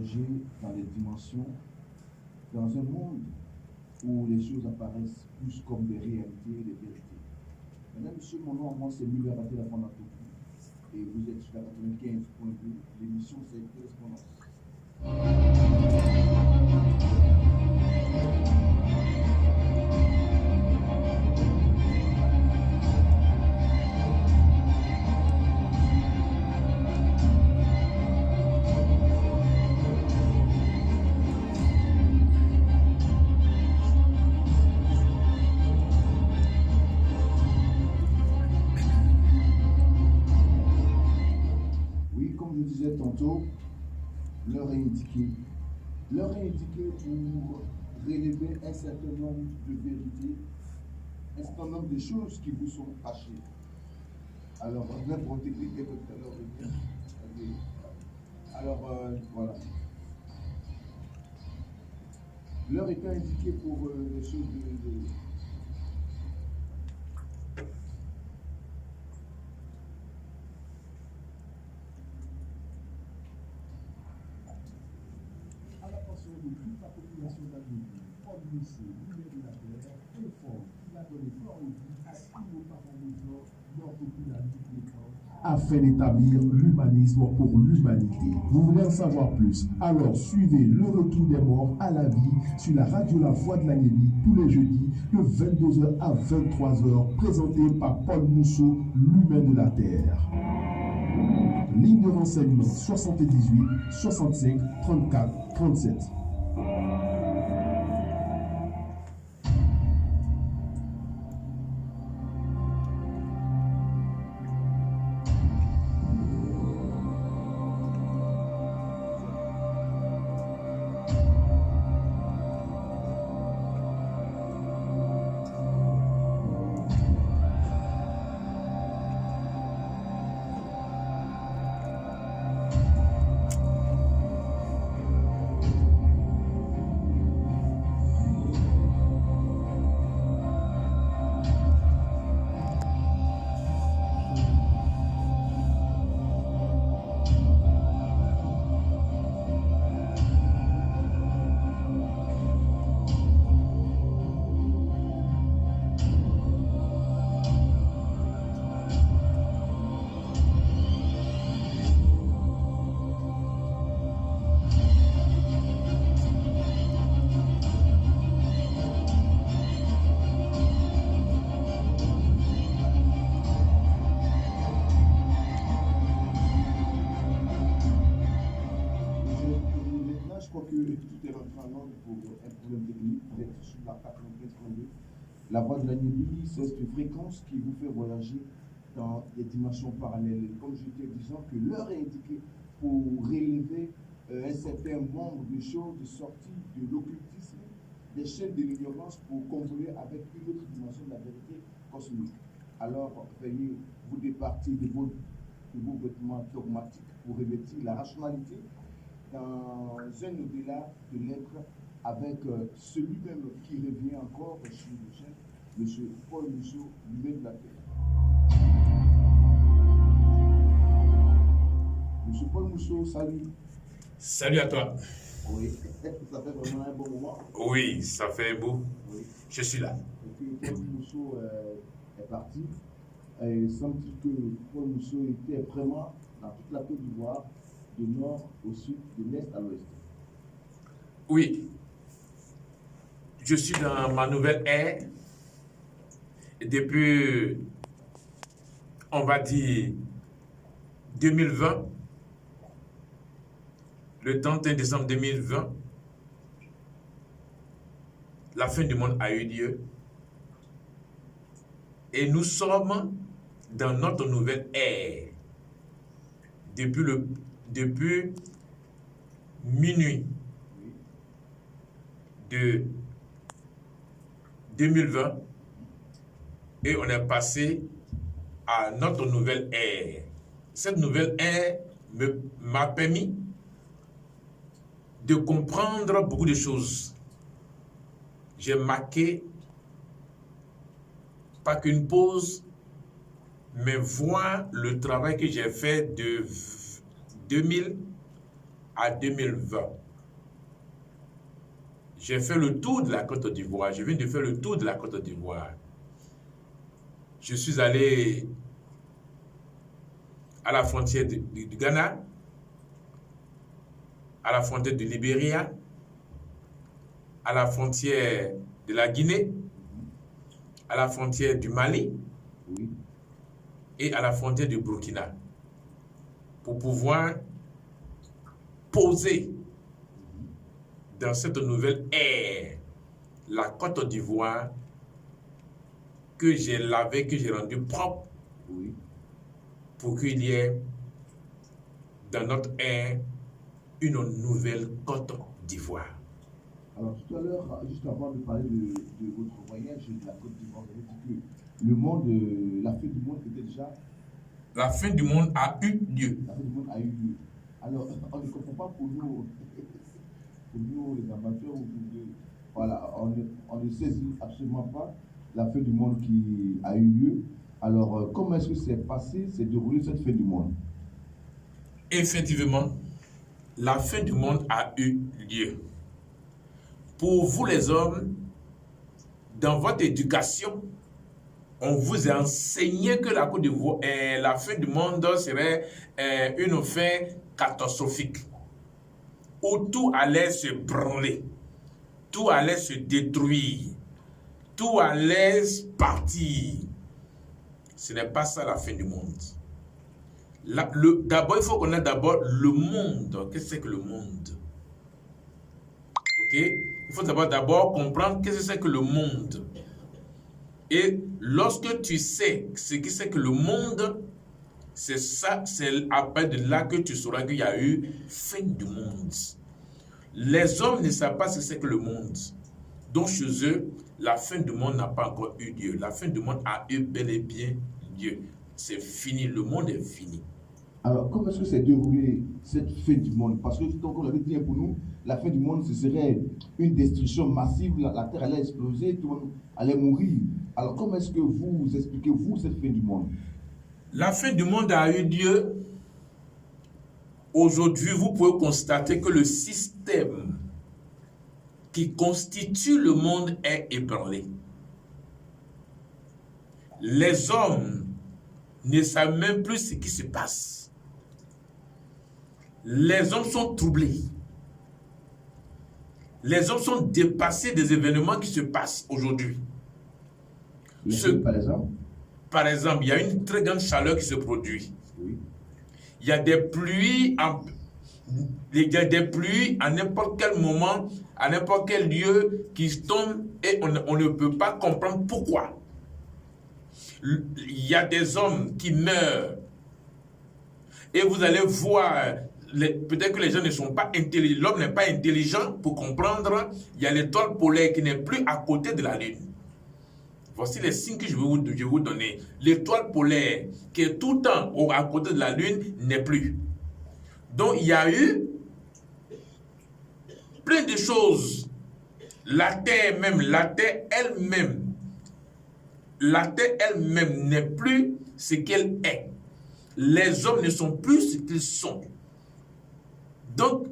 voyager dans les dimensions, dans un monde où les choses apparaissent plus comme des réalités, des vérités. Mesdames, Messieurs, mon nom, moi, c'est Muller Raté la Fondatoku. Et vous êtes sur la 95.2. L'émission, c'est Correspondance. Je disais tantôt, l'heure est indiquée. L'heure est indiquée pour relever un certain nombre de vérités, un certain nombre de choses qui vous sont cachées. Alors, on pour technique tout à l'heure. Alors, voilà. L'heure est indiquée pour les choses de de toute la population d'Amérique, Paul Moussou, leader de la terre, informe qu'il a donné corps et vie à tous nos parents majeurs, leur popularité, afin d'établir l'humanisme pour l'humanité. Vous voulez en savoir plus? Alors suivez le retour des morts à la vie sur la radio La Voix de la Nébie tous les jeudis de 22h à 23h, présenté par Paul Moussou, l'humain de la terre. Ligne de renseignement 78 65 34 37. La Voix de la Nébie, c'est cette fréquence qui vous fait voyager dans des dimensions parallèles. Comme je t'ai disant que l'heure est indiquée pour relever un certain nombre de choses de sortie de l'occultisme, des chaînes de l'ignorance pour combler avec une autre dimension de la vérité cosmique. Alors, veuillez vous départir de vos vêtements dogmatiques pour revêtir la rationalité dans un au-delà de l'être avec celui-même qui revient encore sur le chef, M. Paul Moussou, l'humain de la terre. M. Paul Moussou, salut. Salut à toi. Oui, ça fait vraiment un bon moment. Oui, ça fait beau. Oui. Je suis là. Et puis Paul Moussou est parti. Et semble-t-il que Paul Moussou était vraiment dans toute la Côte d'Ivoire, du nord au sud, de l'est à l'ouest. Oui. Je suis dans ma nouvelle ère. Depuis, on va dire, 2020, le 31 décembre 2020, la fin du monde a eu lieu. Et nous sommes dans notre nouvelle ère. Depuis minuit de 2020, et on est passé à notre nouvelle ère. Cette nouvelle ère m'a permis de comprendre beaucoup de choses. J'ai marqué pas qu'une pause, mais voir le travail que j'ai fait de 2000 à 2020, j'ai fait le tour de la Côte d'Ivoire. Je viens de faire le tour de la Côte d'Ivoire. Je suis allé à la frontière du Ghana, à la frontière du Libéria, à la frontière de la Guinée, à la frontière du Mali et à la frontière du Burkina pour pouvoir poser dans cette nouvelle ère la Côte d'Ivoire que j'ai lavée, que j'ai rendue propre pour qu'il y ait dans notre ère une nouvelle Côte d'Ivoire. Alors tout à l'heure, juste avant de parler de votre voyage de la Côte d'Ivoire, vous avez dit que le monde, la fin du monde était déjà... La fin du monde a eu lieu. La fin du monde a eu lieu. Alors, on ne comprend pas pour nous les amateurs, voilà, on ne saisit absolument pas la fin du monde qui a eu lieu. Alors, comment est-ce que s'est déroulé cette fin du monde? Effectivement, la fin du monde a eu lieu. Pour vous les hommes, dans votre éducation, on vous a enseigné que la fin du monde serait une fin catastrophique, où tout allait se branler, tout allait se détruire, tout allait partir. Ce n'est pas ça la fin du monde. D'abord, il faut connaître d'abord le monde. Qu'est-ce que c'est que le monde? Ok? Il faut d'abord comprendre qu'est-ce que c'est que le monde. Et lorsque tu sais ce que c'est que le monde, c'est ça, c'est après de là que tu sauras qu'il y a eu fin du monde. Les hommes ne savent pas ce que c'est que le monde. Donc chez eux, la fin du monde n'a pas encore eu lieu. La fin du monde a eu bel et bien lieu. C'est fini, le monde est fini. Alors, comment est-ce que s'est déroulée cette fin du monde? Parce que, comme on l'avait dit pour nous, la fin du monde, ce serait une destruction massive, la terre allait exploser, tout le monde allait mourir. Alors, comment est-ce que vous expliquez, vous, cette fin du monde? La fin du monde a eu lieu. Aujourd'hui, vous pouvez constater que le système qui constitue le monde est ébranlé. Les hommes ne savent même plus ce qui se passe. Les hommes sont troublés. Les hommes sont dépassés des événements qui se passent aujourd'hui. Par exemple, il y a une très grande chaleur qui se produit. Oui. Il y a des pluies à n'importe quel moment, à n'importe quel lieu qui tombent et on ne peut pas comprendre pourquoi. Il y a des hommes qui meurent et vous allez voir, peut-être que les gens ne sont pas intelligents, l'homme n'est pas intelligent pour comprendre. Il y a l'étoile polaire qui n'est plus à côté de la Lune. Voici les signes que je vais vous donner. L'étoile polaire qui est tout le temps à côté de la Lune n'est plus. Donc il y a eu plein de choses. La Terre elle-même n'est plus ce qu'elle est. Les hommes ne sont plus ce qu'ils sont. Donc,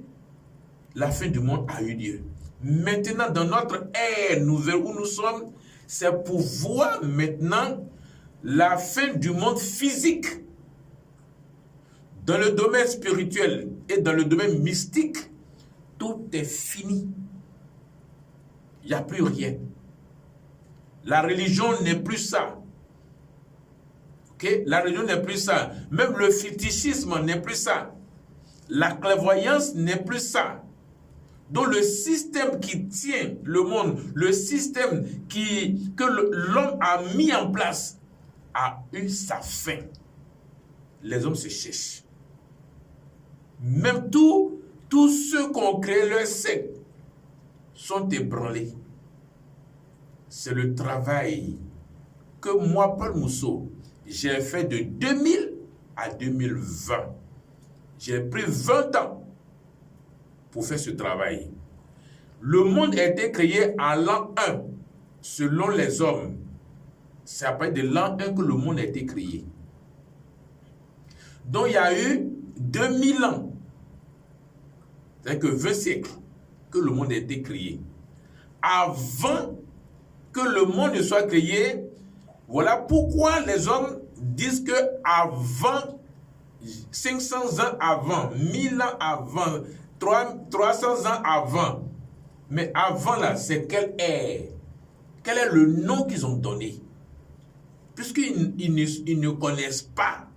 la fin du monde a eu lieu. Maintenant, dans notre ère nouvelle où nous sommes, c'est pour voir maintenant la fin du monde physique. Dans le domaine spirituel et dans le domaine mystique, tout est fini. Il n'y a plus rien. La religion n'est plus ça. Okay? La religion n'est plus ça. Même le fétichisme n'est plus ça. La clairvoyance n'est plus ça. Donc le système qui tient le monde, le système que l'homme a mis en place, a eu sa fin. Les hommes se cherchent. Même tous ceux qui ont créé leur secte sont ébranlés. C'est le travail que moi, Paul Mousseau, j'ai fait de 2000 à 2020. J'ai pris 20 ans pour faire ce travail. Le monde a été créé en l'an 1, selon les hommes. C'est après de l'an 1 que le monde a été créé. Donc il y a eu 2000 ans c'est-à-dire que 20 siècles que le monde a été créé. Avant que le monde ne soit créé, voilà pourquoi les hommes disent que avant 500 ans avant, 1000 ans avant, 300 ans avant, mais avant là, c'est quelle ère? Quel est le nom qu'ils ont donné? Puisqu'ils ne connaissent pas,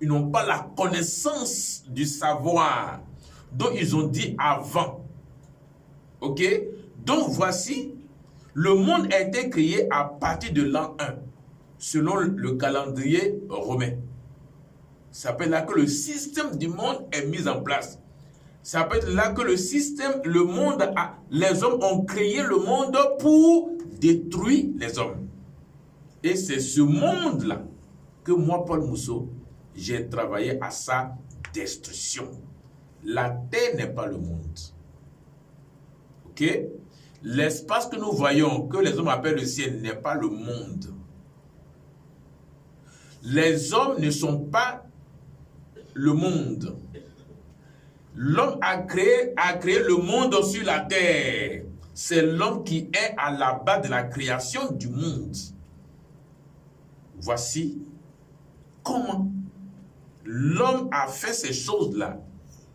ils n'ont pas la connaissance du savoir, donc ils ont dit avant. Ok? Donc voici, le monde a été créé à partir de l'an 1, selon le calendrier romain. Ça peut être là que le système du monde est mis en place. Ça peut être là que les hommes ont créé le monde pour détruire les hommes. Et c'est ce monde-là que moi, Paul Mousseau, j'ai travaillé à sa destruction. La terre n'est pas le monde. Ok? L'espace que nous voyons, que les hommes appellent le ciel, n'est pas le monde. Les hommes ne sont pas le monde. L'homme a créé le monde sur la terre. C'est l'homme qui est à la base de la création du monde. Voici comment l'homme a fait ces choses-là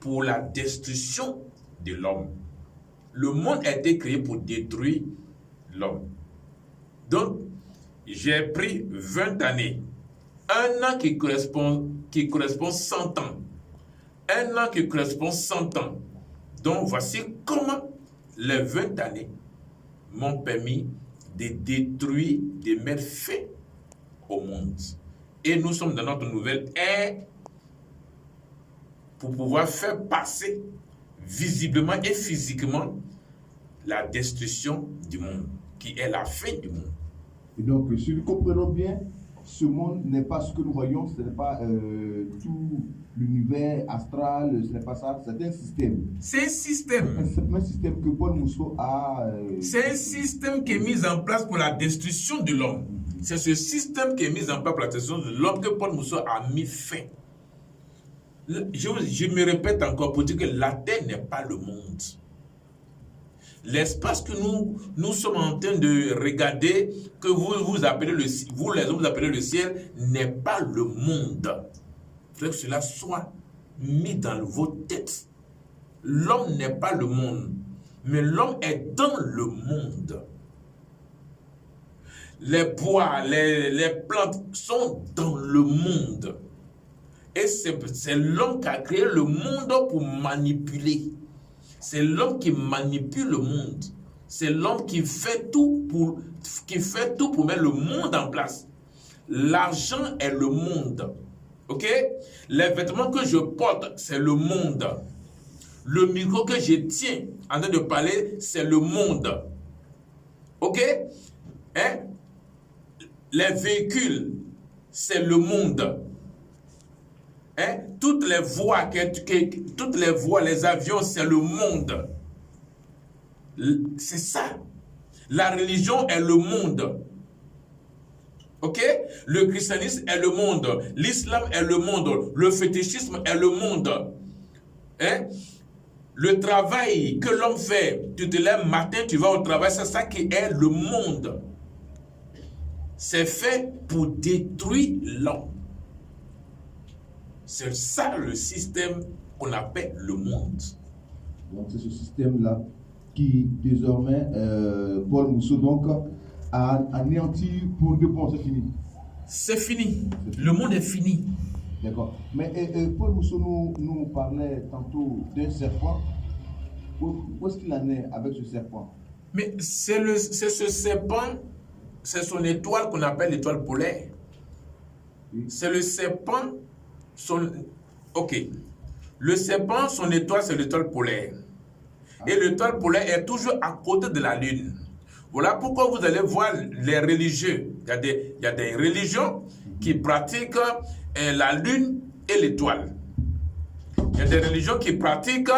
pour la destruction de l'homme. Le monde a été créé pour détruire l'homme. Donc, j'ai pris 20 années. Un an qui correspond 100 ans. Un an qui correspond 100 ans. Donc, voici comment les 20 années m'ont permis de détruire, de mettre fin au monde. Et nous sommes dans notre nouvelle ère pour pouvoir faire passer visiblement et physiquement la destruction du monde, qui est la fin du monde. Et donc, si nous comprenons bien, ce monde n'est pas ce que nous voyons, ce n'est pas tout l'univers astral, ce n'est pas ça, c'est un système. C'est un système. C'est un système que Paul Mousseau a... C'est un système qui est mis en place pour la destruction de l'homme. C'est ce système qui est mis en place pour la destruction de l'homme que Paul Mousseau a mis fin. Je me répète encore pour dire que la terre n'est pas le monde. L'espace que nous sommes en train de regarder, que vous appelez vous les hommes vous appelez le ciel, n'est pas le monde. Il faut que cela soit mis dans vos têtes. L'homme n'est pas le monde, mais l'homme est dans le monde. Les bois, les plantes sont dans le monde. Et c'est l'homme qui a créé le monde pour manipuler. C'est l'homme qui manipule le monde. C'est l'homme qui fait tout pour mettre le monde en place. L'argent est le monde. Ok? Les vêtements que je porte, c'est le monde. Le micro que je tiens en train de parler, c'est le monde. Ok? Hein? Les véhicules, c'est le monde. Hein? Toutes les voies, les avions, c'est le monde. C'est ça. La religion est le monde. Ok? Le christianisme est le monde. L'islam est le monde. Le fétichisme est le monde. Hein? Le travail que l'homme fait, tu te lèves matin, tu vas au travail, c'est ça qui est le monde. C'est fait pour détruire l'homme. C'est ça le système qu'on appelle le monde. Donc c'est ce système-là qui désormais, Paul Mousseau donc, a anéanti pour de bon, c'est fini. C'est fini. Le monde est fini. D'accord. Mais Paul Mousseau nous parlait tantôt d'un serpent. Où est-ce qu'il en est avec ce serpent? Mais c'est ce serpent, c'est son étoile qu'on appelle l'étoile polaire. Oui. C'est le serpent, le serpent, son étoile, c'est l'étoile polaire. Ah. Et l'étoile polaire est toujours à côté de la lune. Voilà pourquoi vous allez voir les religieux. Il y a des religions qui pratiquent la lune et l'étoile. Il y a des religions qui pratiquent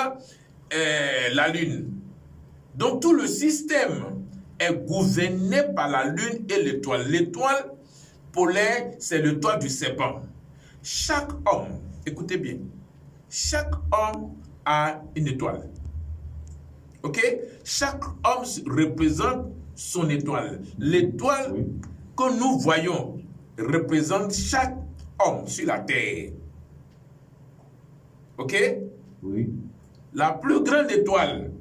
la lune. Donc tout le système est gouverné par la lune et l'étoile. L'étoile polaire, c'est l'étoile du serpent. Chaque homme, écoutez bien, chaque homme a une étoile. Ok? Chaque homme représente son étoile. L'étoile que nous voyons représente chaque homme sur la terre. Ok? Oui. La plus grande étoile,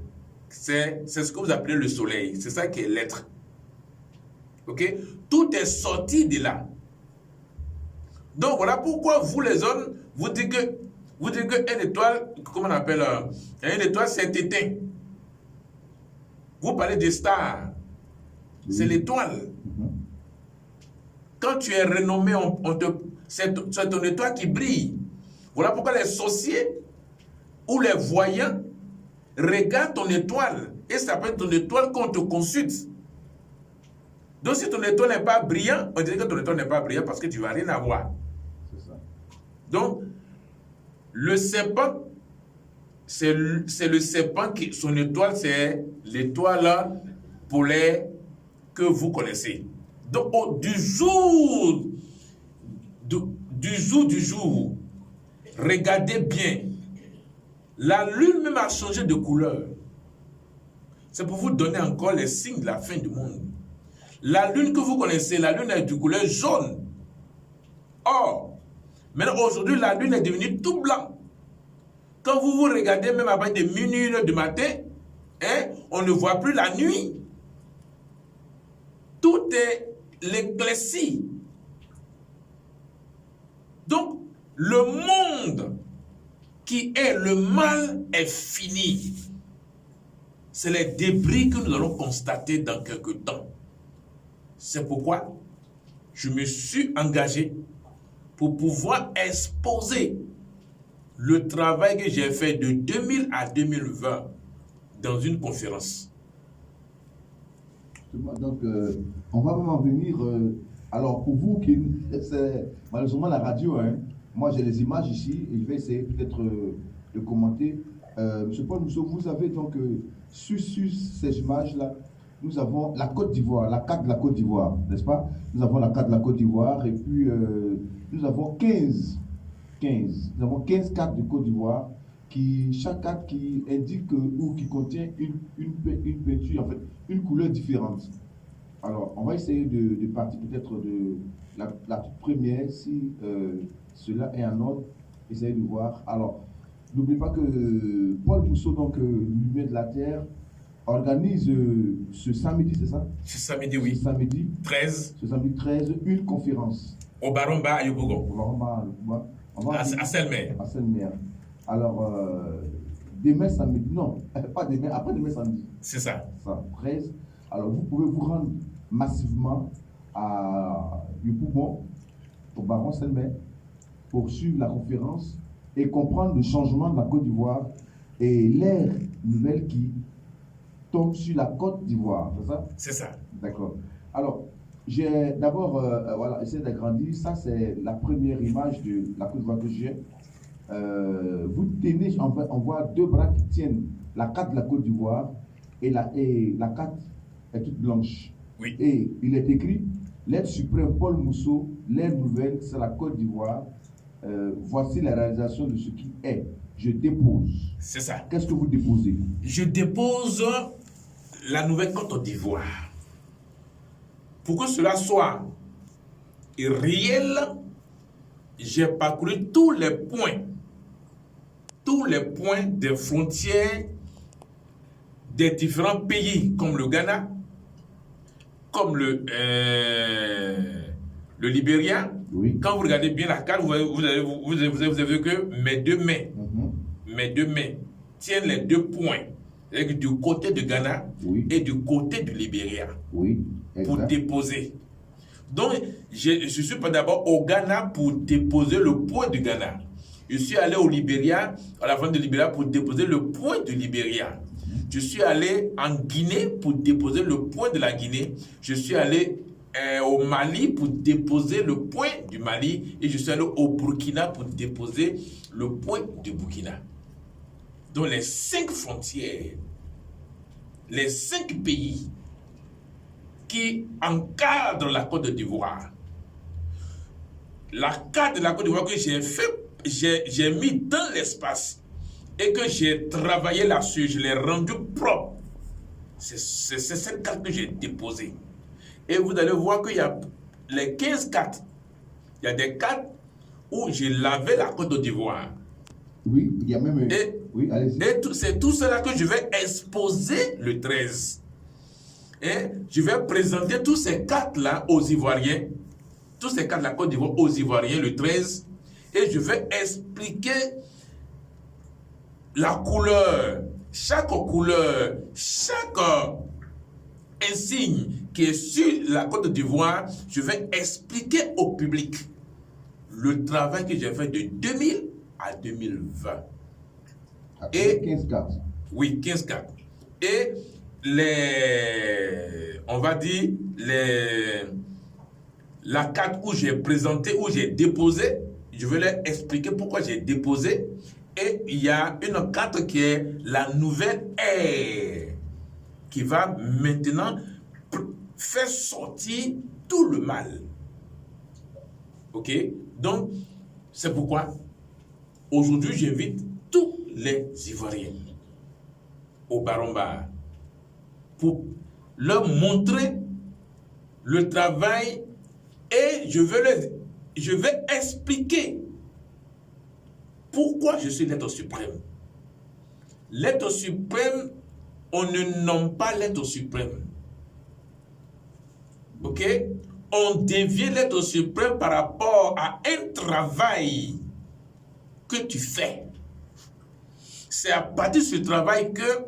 c'est ce que vous appelez le soleil. C'est ça qui est l'être. Ok? Tout est sorti de là. Donc voilà pourquoi vous les hommes, vous dites que une étoile, comment on appelle, une étoile c'est éteint. Vous parlez des stars. Oui. C'est l'étoile. Quand tu es renommé, c'est ton étoile qui brille. Voilà pourquoi les sorciers ou les voyants regardent ton étoile. Et ça peut être ton étoile qu'on te consulte. Donc si ton étoile n'est pas brillant, on dirait que ton étoile n'est pas brillant parce que tu ne vas rien avoir. C'est ça. Donc, le serpent, c'est le serpent qui, son étoile, c'est l'étoile polaire que vous connaissez. Donc, du jour, regardez bien. La lune même a changé de couleur. C'est pour vous donner encore les signes de la fin du monde. La lune que vous connaissez, la lune est de couleur jaune. Or, maintenant aujourd'hui, la lune est devenue tout blanc. Quand vous vous regardez, même après des minuit du matin, hein, on ne voit plus la nuit. Tout est l'éclaircie. Donc, le monde qui est le mal est fini. C'est les débris que nous allons constater dans quelques temps. C'est pourquoi je me suis engagé pour pouvoir exposer le travail que j'ai fait de 2000 à 2020 dans une conférence. Donc, on va vraiment venir. Alors, pour vous, c'est malheureusement la radio, hein, moi j'ai les images ici et je vais essayer peut-être de commenter. Monsieur Paul Mousseau, vous avez donc sur ces images-là, nous avons la Côte d'Ivoire, la carte de la Côte d'Ivoire, n'est-ce pas? Nous avons la carte de la Côte d'Ivoire et puis nous avons 15 cartes de Côte d'Ivoire, chaque carte qui indique ou qui contient une peinture, en fait, une couleur différente. Alors, on va essayer de partir peut-être de la toute première, si cela est en ordre, essayez de voir. Alors, n'oubliez pas que Paul Mousseau, donc Lumière de la Terre, organise ce samedi, c'est ça? Ce samedi, oui. Ce samedi 13. Ce samedi 13, une conférence. Au Baromba à Yopougon. Au Baromba à Selmer. À Selmer. Alors, demain samedi, non, pas demain, après-demain samedi. C'est ça. Ça, 13. Alors, vous pouvez vous rendre massivement à Yopougon, au Baron Selmer, pour suivre la conférence et comprendre le changement de la Côte d'Ivoire et l'ère nouvelle qui tombe sur la Côte d'Ivoire, c'est ça? C'est ça. D'accord. Alors, j'ai d'abord voilà, essayé d'agrandir. Ça, c'est la première image de la Côte d'Ivoire que j'ai. Vous tenez, on voit deux bras qui tiennent la carte de la Côte d'Ivoire et la carte est toute blanche. Oui. Et il est écrit l'être suprême Paul Mousseau, l'ère nouvelle, c'est la Côte d'Ivoire. Voici la réalisation de ce qui est. Je dépose. C'est ça. Qu'est-ce que vous déposez? Je dépose la nouvelle Côte d'Ivoire. Pour que cela soit réel, j'ai parcouru tous les points des frontières des différents pays, comme le Ghana, comme le Libéria. Oui. Quand vous regardez bien la carte, vous avez vu que mes deux mains tiennent les deux points. C'est-à-dire du côté de Ghana, oui, et du côté du Libéria, oui, pour déposer. Donc, je suis pas d'abord au Ghana pour déposer le point du Ghana. Je suis allé au Libéria, à la fin du Libéria, pour déposer le point du Libéria. Je suis allé en Guinée pour déposer le point de la Guinée. Je suis allé au Mali pour déposer le point du Mali. Et je suis allé au Burkina pour déposer le point du Burkina. Donc les 5 frontières, les 5 pays qui encadrent la Côte d'Ivoire. La carte de la Côte d'Ivoire que j'ai fait, j'ai mis dans l'espace. et que j'ai travaillé là-dessus, je l'ai rendu propre. C'est cette carte que j'ai déposée. Et vous allez voir qu'il y a les 15 cartes. Il y a des cartes où j'ai lavé la Côte d'Ivoire. Oui, il y a même... oui, allez-y. Et c'est tout cela que je vais exposer le 13. Et je vais présenter tous ces cartes-là aux Ivoiriens. Tous ces cartes de la Côte d'Ivoire aux Ivoiriens le 13. Et je vais expliquer la couleur, chaque couleur, chaque insigne qui est sur la Côte d'Ivoire. Je vais expliquer au public le travail que j'ai fait de 2000 à 2020. Et 15 cartes. Oui, 15 cartes. Et on va dire, la carte où j'ai présenté, où j'ai déposé, je vais leur expliquer pourquoi j'ai déposé. Et il y a une carte qui est la nouvelle ère, qui va maintenant faire sortir tout le mal. Ok? Donc, c'est pourquoi aujourd'hui, j'invite tous les Ivoiriens au Baromba pour leur montrer le travail et je vais expliquer pourquoi je suis l'être suprême. L'être suprême, on ne nomme pas l'être suprême. Ok? On devient l'être suprême par rapport à un travail que tu fais. C'est à partir de ce travail que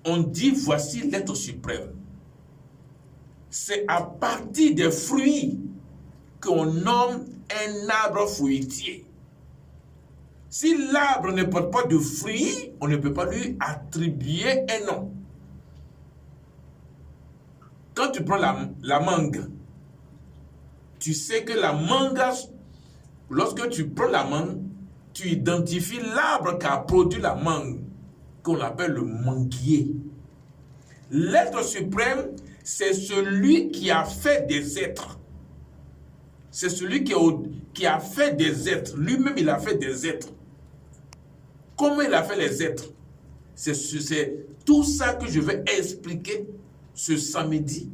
on dit voici l'être suprême. C'est à partir des fruits qu'on nomme un arbre fruitier. Si l'arbre ne porte pas de fruits, on ne peut pas lui attribuer un nom. Quand tu prends la mangue, tu sais que la mangue, lorsque tu prends la mangue, tu identifies l'arbre qui a produit la mangue, qu'on appelle le manguier. L'être suprême, c'est celui qui a fait des êtres. C'est celui qui a fait des êtres. Lui-même, il a fait des êtres. Comment il a fait les êtres? C'est tout ça que je vais expliquer ce samedi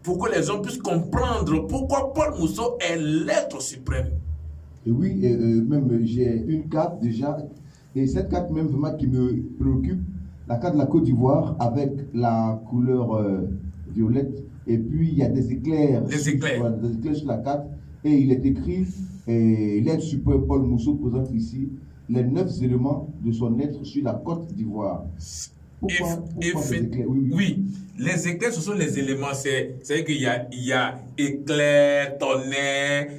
pour que les hommes puissent comprendre pourquoi Paul Mousseau est l'être suprême. Et oui, même j'ai une carte déjà, et cette carte même vraiment qui me préoccupe, la carte de la Côte d'Ivoire avec la couleur violette, et puis il y a des éclairs, des éclairs sur la carte, et il est écrit, l'être suprême Paul Mousseau présente ici les 9 éléments de son être sur la Côte d'Ivoire. Pourquoi les éclairs? Oui, les éclairs, ce sont les éléments. C'est qu'il y a éclair, tonnerre,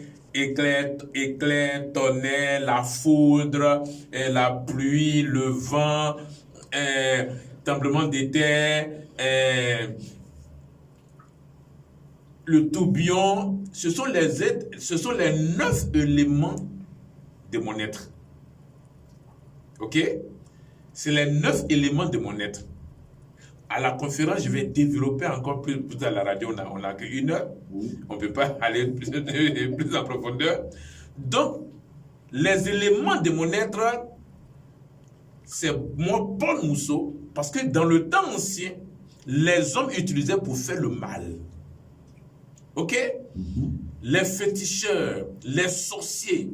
tonnerre, la foudre, la pluie, le vent, tremblement de terre, le tourbillon. Ce sont les 9 éléments de mon être. Ok? C'est les 9 éléments de mon être. À la conférence, je vais développer encore plus à la radio. On n'a qu'une heure. On ne peut pas aller plus en profondeur. Donc, les éléments de mon être, c'est moi, Paul Mousseau, parce que dans le temps ancien, les hommes utilisaient pour faire le mal. Ok? Les féticheurs, les sorciers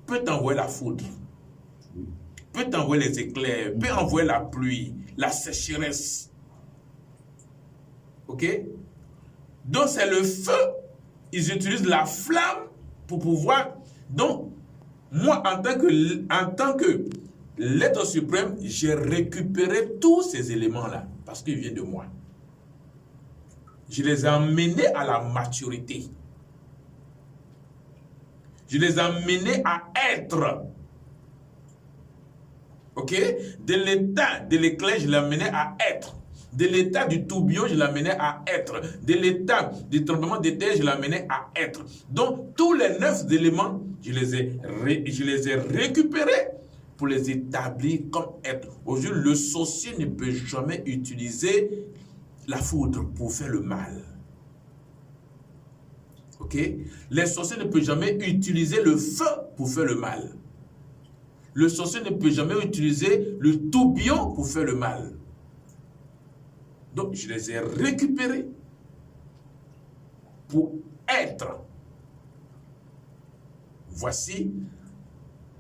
peuvent envoyer la foudre, peut envoyer les éclairs, peut envoyer la pluie, la sécheresse. Ok? Donc c'est le feu. Ils utilisent la flamme pour pouvoir. Donc, moi, en tant que l'être suprême, j'ai récupéré tous ces éléments-là parce qu'ils viennent de moi. Je les ai amenés à la maturité. Je les ai amenés à être. Ok? De l'état de l'éclair, je l'amenais à être. De l'état du tourbillon, je l'amenais à être. De l'état du tremblement de terre, je l'amenais à être. Donc, tous les 9 éléments, je les ai récupérés pour les établir comme être. Aujourd'hui, le sorcier ne peut jamais utiliser la foudre pour faire le mal. Ok? Les sorciers ne peuvent jamais utiliser le feu pour faire le mal. Le sorcier ne peut jamais utiliser le tourbillon pour faire le mal. Donc, je les ai récupérés pour être. Voici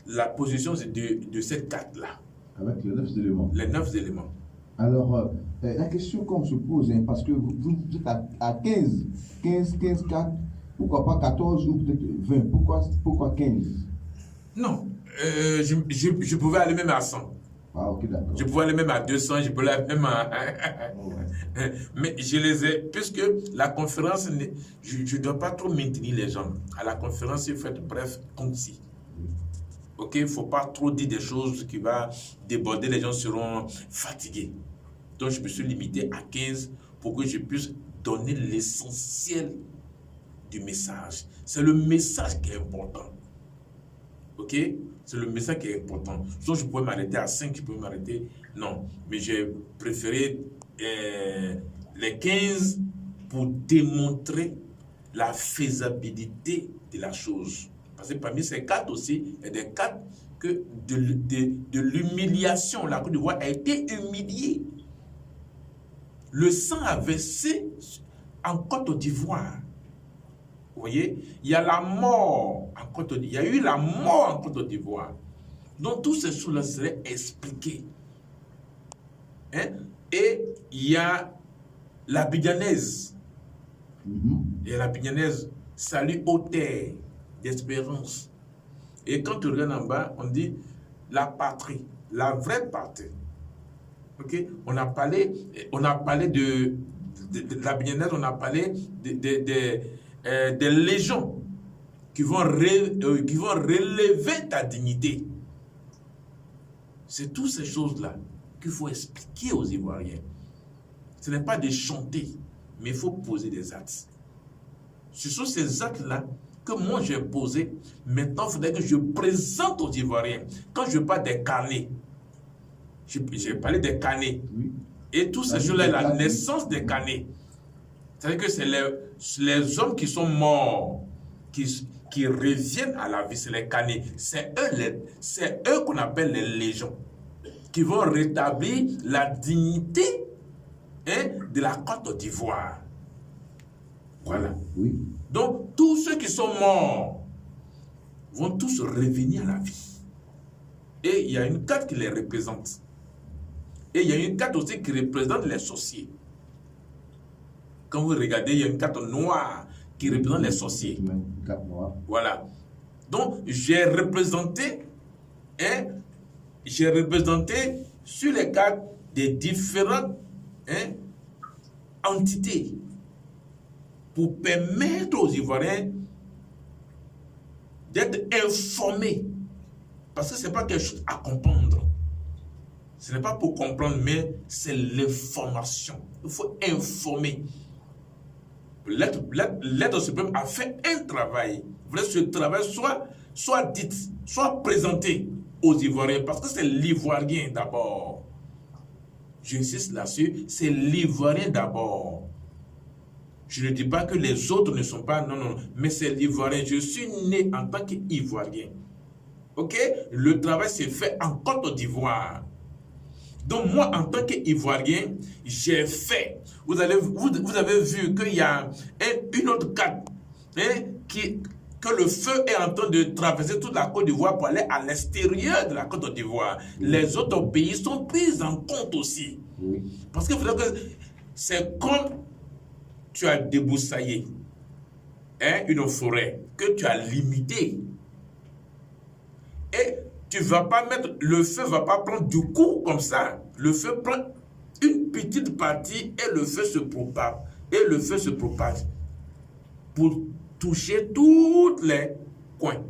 la position de cette carte-là. Avec les 9 éléments. Les 9 éléments. Alors, la question qu'on se pose, hein, parce que vous êtes à 15 4, pourquoi pas 14 ou peut-être 20? Pourquoi 15? Non, je pouvais aller même à 100. Ah, ok, d'accord. Je pouvais aller même à 200, je pouvais aller même à... Mais je les ai, puisque la conférence, je ne dois pas trop maintenir les gens. À la conférence, il faut être bref, concis. Ok, il ne faut pas trop dire des choses qui vont déborder, les gens seront fatigués. Donc, je me suis limité à 15 pour que je puisse donner l'essentiel du message. C'est le message qui est important. Ok? C'est le message qui est important. Soit je pouvais m'arrêter à 5, je pouvais m'arrêter. Non. Mais j'ai préféré les 15 pour démontrer la faisabilité de la chose. Parce que parmi ces 4 aussi, il y a des 4 que de l'humiliation. La Côte d'Ivoire a été humiliée. Le sang a versé en Côte d'Ivoire. Vous voyez, il y a la mort en Côte d'Ivoire. Il y a eu la mort en Côte d'Ivoire. Donc, toutes ces choses-là seraient expliquées. Hein? Et il y a la Bidjanaise. Et la Bidjanaise, salut aux terres d'espérance. Et quand tu regardes en bas, on dit la patrie, la vraie patrie. Ok? On a parlé de la Bidjanaise, on a parlé des légions qui vont relever ta dignité. C'est toutes ces choses-là qu'il faut expliquer aux Ivoiriens. Ce n'est pas de chanter, mais il faut poser des actes. Ce sont ces actes-là que moi j'ai posés. Maintenant, il faudrait que je présente aux Ivoiriens. Quand je parle des carnets, j'ai parlé des carnets. Oui. Et tous ces jours-là, la naissance des carnets. C'est-à-dire que c'est les hommes qui sont morts, qui reviennent à la vie, c'est les canets. C'est eux qu'on appelle les légions, qui vont rétablir la dignité de la Côte d'Ivoire. Voilà. Oui. Donc, tous ceux qui sont morts vont tous revenir à la vie. Et il y a une carte qui les représente. Et il y a une carte aussi qui représente les sorciers. Quand vous regardez, il y a une carte noire qui représente les sorciers. Une carte noire. Voilà. Donc, j'ai représenté sur les cartes des différentes entités pour permettre aux Ivoiriens d'être informés. Parce que ce n'est pas quelque chose à comprendre. Ce n'est pas pour comprendre, mais c'est l'information. Il faut informer. L'être suprême a fait un travail. Vous voulez que ce travail soit dit, soit présenté aux Ivoiriens, parce que c'est l'Ivoirien d'abord. J'insiste là-dessus, c'est l'Ivoirien d'abord. Je ne dis pas que les autres ne sont pas, non, mais c'est l'Ivoirien. Je suis né en tant qu'Ivoirien. Ok? Le travail s'est fait en Côte d'Ivoire. Donc moi, en tant qu'Ivoirien, j'ai fait. Vous avez vu qu'il y a une autre carte que le feu est en train de traverser toute la Côte d'Ivoire pour aller à l'extérieur de la Côte d'Ivoire. Les autres pays sont pris en compte aussi. Oui. Parce que c'est comme tu as débroussaillé une forêt que tu as limitée. Et tu vas pas mettre, le feu va pas prendre du coup comme ça. Le feu prend une petite partie et le feu se propage. Et le feu se propage pour toucher tous les coins.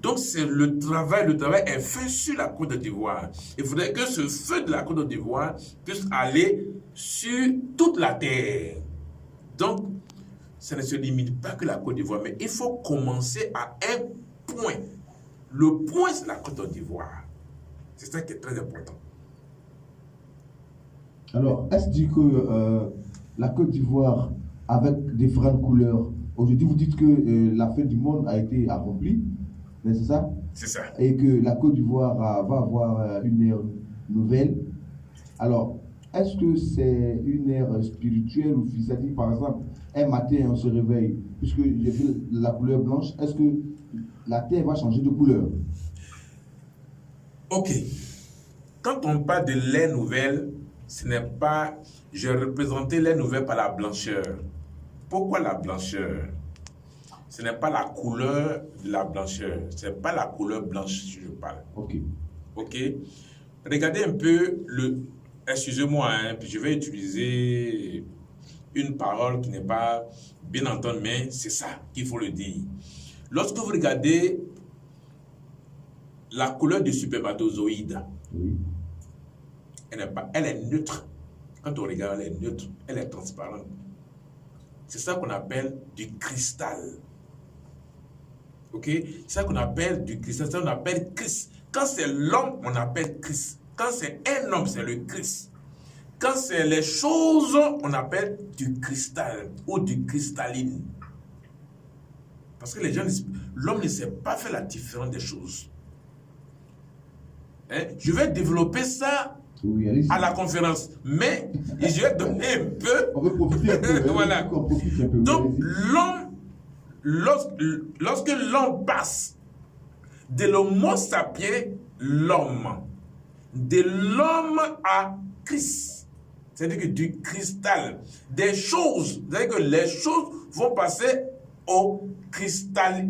Donc c'est le travail est fait sur la Côte d'Ivoire. Il faudrait que ce feu de la Côte d'Ivoire puisse aller sur toute la terre. Donc ça ne se limite pas que la Côte d'Ivoire, mais il faut commencer à un point. Le point, c'est la Côte d'Ivoire. C'est ça qui est très important. Alors, est-ce que la Côte d'Ivoire, avec différentes couleurs, aujourd'hui vous dites que la fin du monde a été accomplie, Mais c'est ça? C'est ça. Et que la Côte d'Ivoire va avoir une ère nouvelle. Alors, est-ce que c'est une ère spirituelle ou physique? C'est-à-dire, par exemple, un matin, on se réveille, puisque j'ai vu la couleur blanche, est-ce que la terre va changer de couleur? Ok. Quand on parle de l'ère nouvelle, ce n'est pas... Je représentais l'ère nouvelle par la blancheur. Pourquoi la blancheur? Ce n'est pas la couleur de la blancheur. Ce n'est pas la couleur blanche que je parle. Ok. Ok. Regardez un peu le... Excusez-moi, hein, puis je vais utiliser une parole qui n'est pas bien entendue, mais c'est ça qu'il faut le dire. Lorsque vous regardez la couleur du spermatozoïde, Oui. elle est neutre. Quand on regarde, elle est neutre, elle est transparente. C'est ça qu'on appelle du cristal. Ok? C'est ça qu'on appelle du cristal, c'est ça qu'on appelle Christ. Quand c'est l'homme, on appelle Christ. Quand c'est un homme, c'est le Christ. Quand c'est les choses, on appelle du cristal ou du cristalline. Parce que les gens, l'homme ne sait pas faire la différence des choses. Hein? Je vais développer ça Oui, à la conférence, mais je vais donner un peu. On veut profiter un peu. Voilà. On profite un peu. Donc, l'homme, lorsque l'homme passe de l'homo sapiens, l'homme, de l'homme à Christ, c'est-à-dire que du cristal, des choses, c'est-à-dire que les choses vont passer au cristal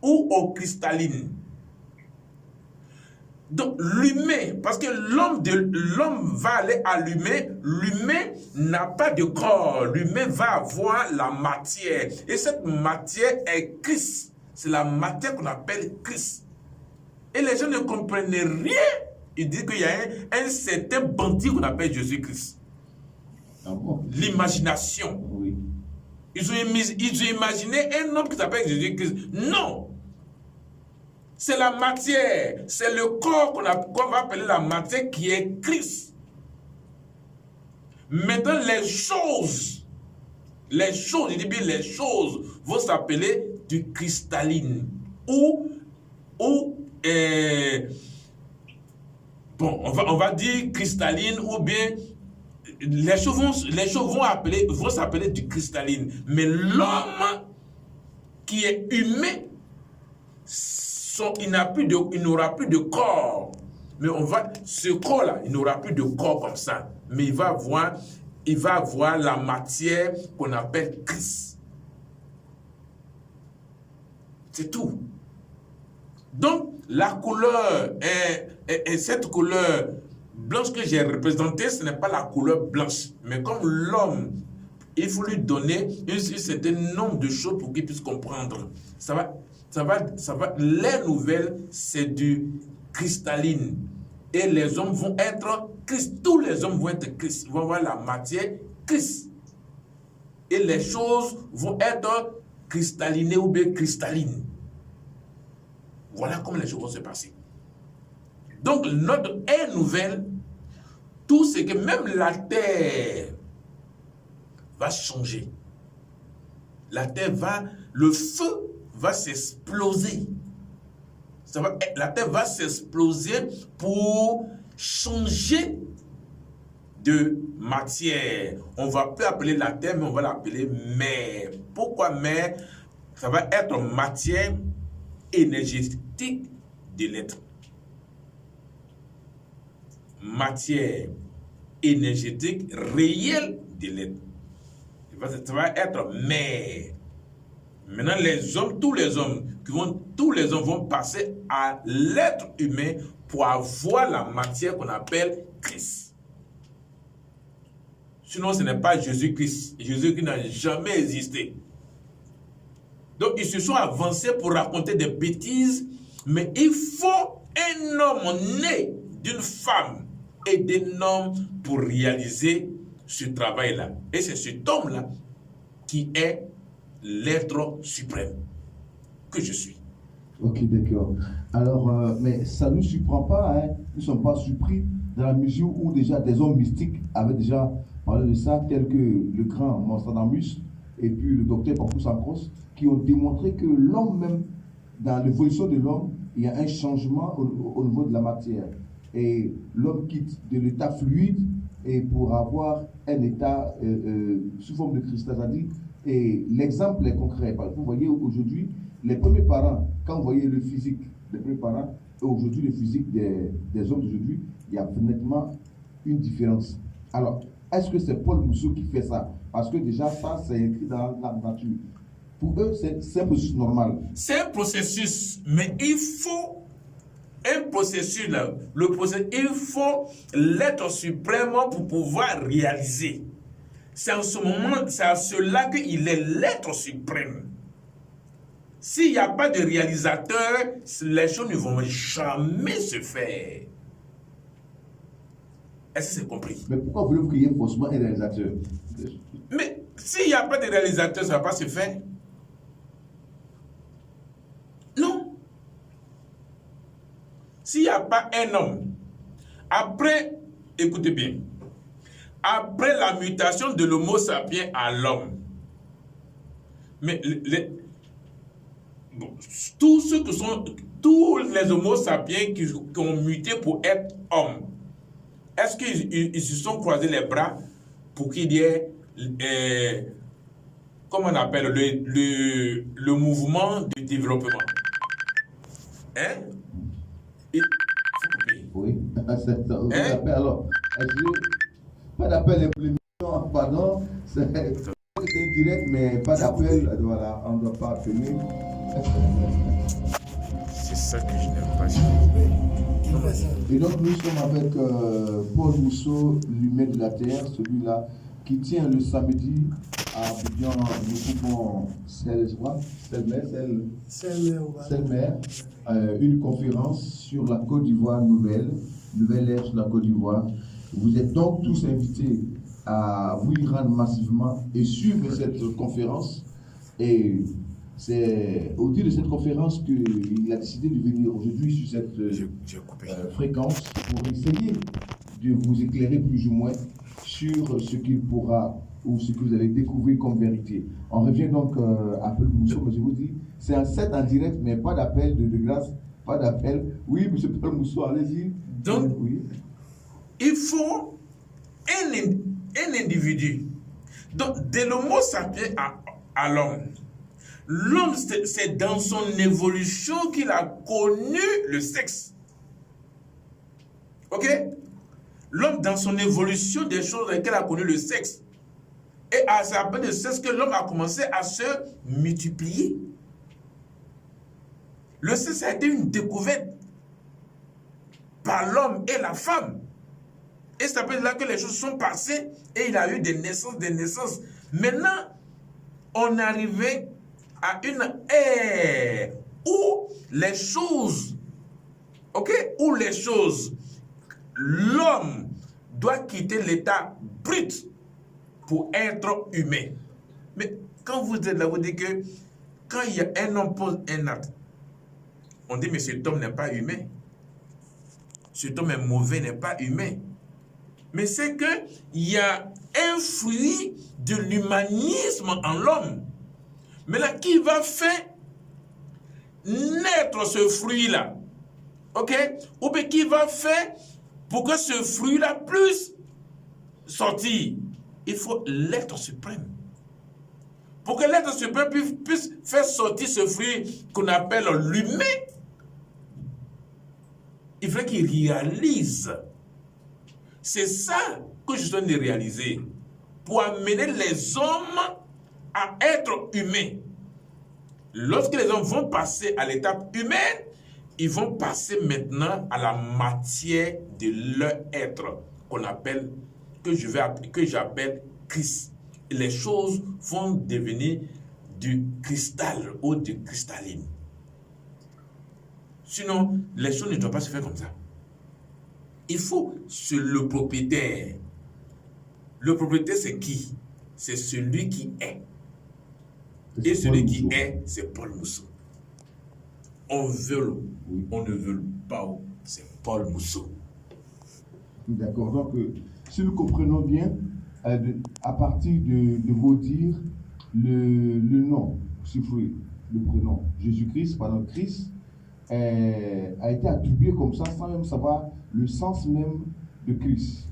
ou au cristalline. Donc l'humain, parce que l'homme va aller à l'humain, l'humain n'a pas de corps, l'humain va avoir la matière. Et cette matière est Christ. C'est la matière qu'on appelle Christ. Et les gens ne comprennent rien. Ils disent qu'il y a un certain bandit qu'on appelle Jésus-Christ. Ah bon? L'imagination. Oui. Ils ont imaginé un homme qui s'appelle Jésus-Christ. Non! C'est la matière, c'est le corps qu'on va appeler la matière qui est Christ. Maintenant, les choses, je dis bien les choses, vont s'appeler du cristalline. Bon, on va dire cristalline ou bien les choses vont s'appeler du cristalline. Mais l'homme qui est humain, il n'aura plus de corps. Mais ce corps-là, il n'aura plus de corps comme ça. Mais il va avoir la matière qu'on appelle Christ. C'est tout. Donc, la couleur, et cette couleur blanche que j'ai représentée, ce n'est pas la couleur blanche. Mais comme l'homme, il faut lui donner un certain nombre de choses pour qu'il puisse comprendre. Ça va. Les nouvelles, c'est du cristalline. Et les hommes vont être Christ. Tous les hommes vont être Christ. Ils vont avoir la matière Christ. Et les choses vont être cristallinées ou bien cristallines. Voilà comment les choses vont se passer. Donc, notre ère nouvelle, tout ce que même la terre va changer. La terre le feu va s'exploser. La terre va s'exploser pour changer de matière. On ne va plus appeler la terre, mais on va l'appeler mer. Pourquoi mer? Ça va être matière énergétique de l'être. Matière énergétique réelle de l'être. Ça va être mer. Maintenant, tous les hommes vont passer à l'être humain pour avoir la matière qu'on appelle Christ. Sinon, ce n'est pas Jésus-Christ. Jésus-Christ n'a jamais existé. Donc, ils se sont avancés pour raconter des bêtises, mais il faut un homme né d'une femme et d'un homme pour réaliser ce travail-là. Et c'est cet homme-là qui est l'être suprême que je suis. Ok, d'accord. Alors, mais ça ne nous surprend pas, hein? Nous ne sommes pas surpris dans la mesure où déjà des hommes mystiques avaient déjà parlé de ça, tels que le grand Nostradamus et puis le docteur Pampousankos, qui ont démontré que l'homme même dans l'évolution de l'homme, il y a un changement au niveau de la matière. Et l'homme quitte de l'état fluide et pour avoir un état sous forme de cristal. C'est-à-dire, et l'exemple est concret. Parce que vous voyez aujourd'hui, les premiers parents, quand vous voyez le physique des premiers parents, et aujourd'hui le physique des hommes d'aujourd'hui, il y a nettement une différence. Alors, est-ce que c'est Paul Mousseau qui fait ça? Parce que déjà, ça, c'est écrit dans la nature. Pour eux, c'est un processus normal. C'est un processus, mais il faut un processus là. Le processus, il faut l'être suprême pour pouvoir réaliser. C'est en ce moment, c'est à cela qu'il est l'être suprême. S'il n'y a pas de réalisateur, les choses ne vont jamais se faire. Est-ce que c'est compris? Mais pourquoi voulez-vous qu'il y ait forcément un réalisateur? Mais s'il n'y a pas de réalisateur, ça ne va pas se faire. Non. S'il n'y a pas un homme, après, écoutez bien, après la mutation de l'homo sapiens à l'homme, mais tous les homo sapiens qui ont muté pour être hommes, est-ce qu'ils se sont croisés les bras pour qu'il y ait, comment on appelle, le mouvement de développement? Hein? Oui, alors, pas d'appel implémentation, pardon, c'est indirect, mais pas d'appel, voilà, on ne doit pas appeler. C'est ça que je n'aime pas. Et donc nous sommes avec Paul Mousseau, l'humain de la terre, celui-là qui tient le samedi à Abidjan, nous pouvons Selmer, une conférence sur la Côte d'Ivoire nouvelle ère sur la Côte d'Ivoire. Vous êtes donc tous invités à vous y rendre massivement et suivre cette conférence. Et c'est au dire de cette conférence qu'il a décidé de venir aujourd'hui sur cette fréquence pour essayer de vous éclairer plus ou moins sur ce qu'il pourra ou ce que vous allez découvrir comme vérité. On revient donc à Paul Mousseau, mais je vous dis, c'est un set en direct, mais pas d'appel de grâce, pas d'appel. Oui, M. Paul Mousseau, allez-y. Donc, oui. Il faut un individu. Donc, de l'homo sapiens à l'homme. L'homme, c'est dans son évolution qu'il a connu le sexe. Ok? L'homme, dans son évolution des choses dans lesquelles il a connu le sexe. Et à sa peine de sexe que l'homme a commencé à se multiplier. Le sexe a été une découverte par l'homme et la femme. Et c'est après là que les choses sont passées et il a eu des naissances. Maintenant, on est arrivé à une ère où les choses, l'homme doit quitter l'état brut pour être humain. Mais quand vous êtes là, vous dites que quand il y a un homme pose un acte, on dit mais cet homme n'est pas humain. Cet homme est mauvais, n'est pas humain. Mais c'est qu'il y a un fruit de l'humanisme en l'homme. Mais là, qui va faire naître ce fruit-là? Ok? Ou bien qui va faire pour que ce fruit-là puisse sortir? Il faut l'être suprême. Pour que l'être suprême puisse faire sortir ce fruit qu'on appelle l'humain, il faut qu'il réalise. C'est ça que je suis en train de réaliser. Pour amener les hommes à être humains. Lorsque les hommes vont passer à l'étape humaine, ils vont passer maintenant à la matière de leur être, qu'on appelle, que j'appelle Christ. Les choses vont devenir du cristal ou du cristalline. Sinon, les choses ne doivent pas se faire comme ça. Il faut le propriétaire. Le propriétaire, c'est qui? C'est celui qui est. Et celui qui est, c'est Paul Mousseau. On veut, on ne veut pas, c'est Paul Mousseau. D'accord. Donc, si nous comprenons bien, à partir de vos dires, le nom, le prénom. Jésus-Christ, pendant Christ, a été attribué comme ça sans même savoir le sens même de Christ.